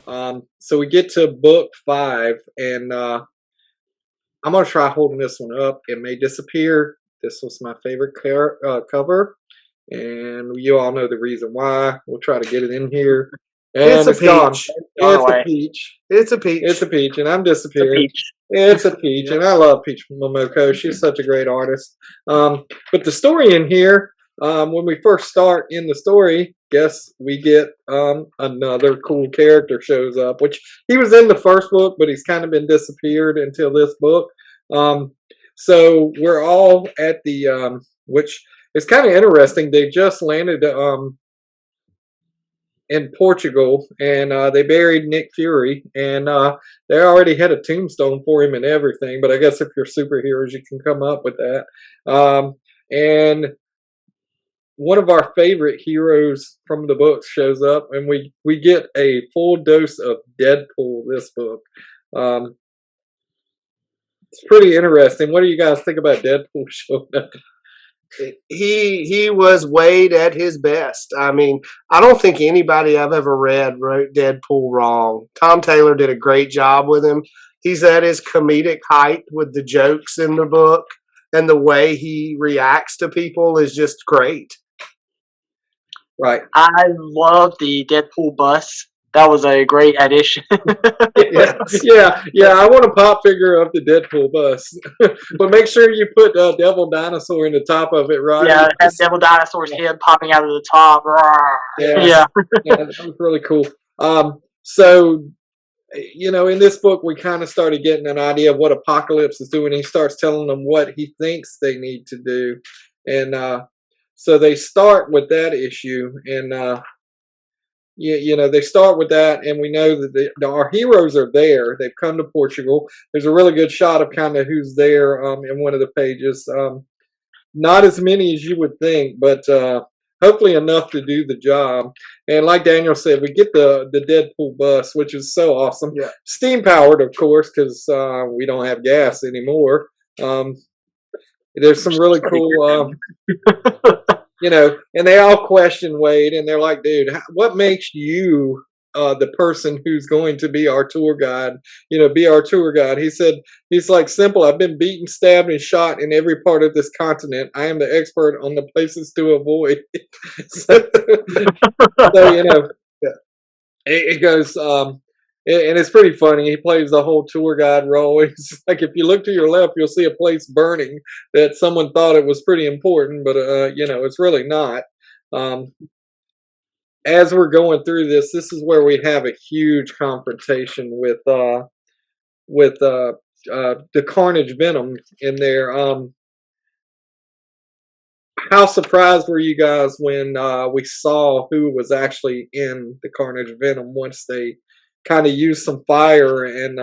So we get to book 5, and I'm gonna try holding this one up. It may disappear. This was my favorite cover, and you all know the reason why. We'll try to get it in here. And it's gone. It's a peach. It's a peach. It's a peach, and I'm disappearing. It's a peach, and I love Peach Momoko. She's such a great artist. But the story in here, when we first start in the story, guess we get another cool character shows up, which he was in the first book, but he's kind of been disappeared until this book. So we're all at the which is kind of interesting. They just landed in Portugal, and they buried Nick Fury, and they already had a tombstone for him and everything. But I guess if you're superheroes, you can come up with that. And one of our favorite heroes from the books shows up, and we get a full dose of Deadpool this book. It's pretty interesting. What do you guys think about Deadpool showing up? He was Wade at his best. I mean, I don't think anybody I've ever read wrote Deadpool wrong. Tom Taylor did a great job with him. He's at his comedic height with the jokes in the book, and the way he reacts to people is just great. Right. I love the Deadpool bus. That was a great addition. Yeah. I want a pop figure of the Deadpool bus, but make sure you put Devil Dinosaur in the top of it, right? Yeah, have Devil Dinosaur's head popping out of the top. Yeah, that was really cool. So, in this book, we kind of started getting an idea of what Apocalypse is doing. He starts telling them what he thinks they need to do, and so they start with that issue, and they start with that, and we know that our heroes are there. They've come to Portugal. There's a really good shot of kind of who's there in one of the pages. Not as many as you would think, but hopefully enough to do the job. And like Daniel said, we get the Deadpool bus, which is so awesome. Yeah. Steam powered, of course, because we don't have gas anymore. There's some really cool... and they all question Wade, and they're like, dude, what makes you the person who's going to be our tour guide? Be our tour guide. He's like, simple. I've been beaten, stabbed, and shot in every part of this continent. I am the expert on the places to avoid. so it goes, and it's pretty funny. He plays the whole tour guide role. It's like, if you look to your left, you'll see a place burning that someone thought it was pretty important, but it's really not. As we're going through this is where we have a huge confrontation with the Carnage-Venom in there. How surprised were you guys when we saw who was actually in the Carnage-Venom once they kind of used some fire and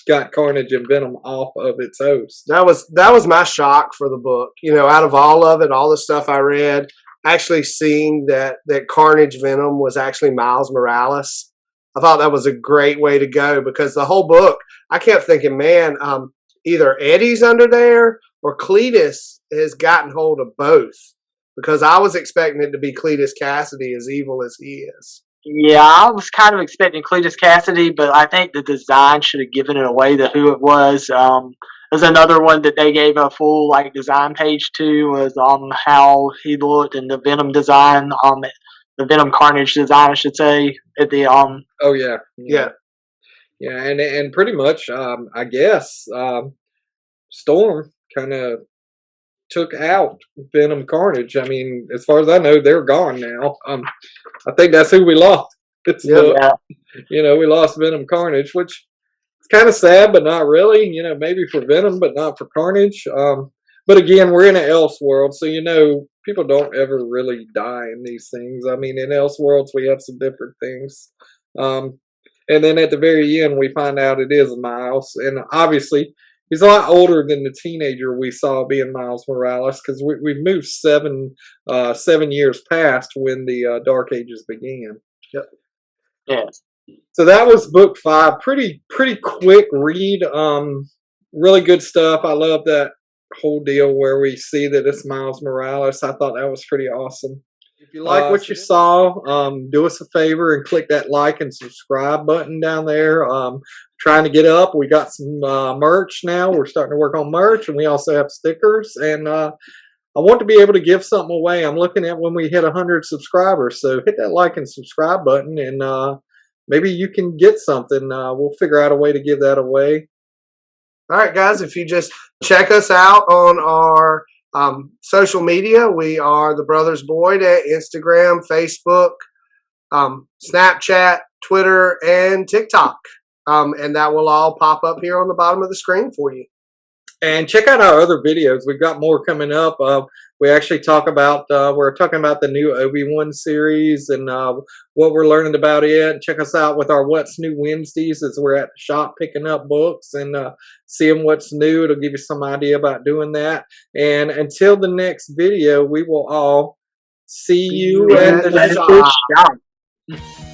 got Carnage and Venom off of its host? That was my shock for the book. Out of all of it, all the stuff I read, actually seeing that Carnage-Venom was actually Miles Morales, I thought that was a great way to go, because the whole book, I kept thinking, man, either Eddie's under there or Cletus has gotten hold of both, because I was expecting it to be Cletus Cassidy, as evil as he is. Yeah, I was kind of expecting Cletus Cassidy, but I think the design should have given it away to who it was. There's another one that they gave a full design page to, was how he looked, and the Venom design, the Venom Carnage design, I should say, at the Oh yeah, and pretty much, I guess Storm kind of took out Venom Carnage. I mean, as far as I know, they're gone now. I think that's who we lost. We lost Venom Carnage, which is kind of sad, but not really. Maybe for Venom, but not for Carnage. But again, we're in an Elseworld, so people don't ever really die in these things. I mean, in Elseworlds, we have some different things. And then at the very end, we find out it is Miles, and obviously he's a lot older than the teenager we saw being Miles Morales, because we've moved 7 years past when the Dark Ages began. Yep. Yes. So that was book 5. Pretty quick read. Really good stuff. I love that whole deal where we see that it's Miles Morales. I thought that was pretty awesome. If you like what you saw, do us a favor and click that like and subscribe button down there. Trying to get up. We got some merch now. We're starting to work on merch, and we also have stickers. And I want to be able to give something away. I'm looking at when we hit 100 subscribers. So hit that like and subscribe button, and maybe you can get something. We'll figure out a way to give that away. All right, guys. If you just check us out on our social media, we are the Brothers Boyd at Instagram, Facebook, Snapchat, Twitter, and TikTok. And that will all pop up here on the bottom of the screen for you. And check out our other videos. We've got more coming up. We actually talk about, we're talking about the new Obi-Wan series and what we're learning about it. Check us out with our What's New Wednesdays as we're at the shop picking up books and seeing what's new. It'll give you some idea about doing that. And until the next video, we will all see you at the shop.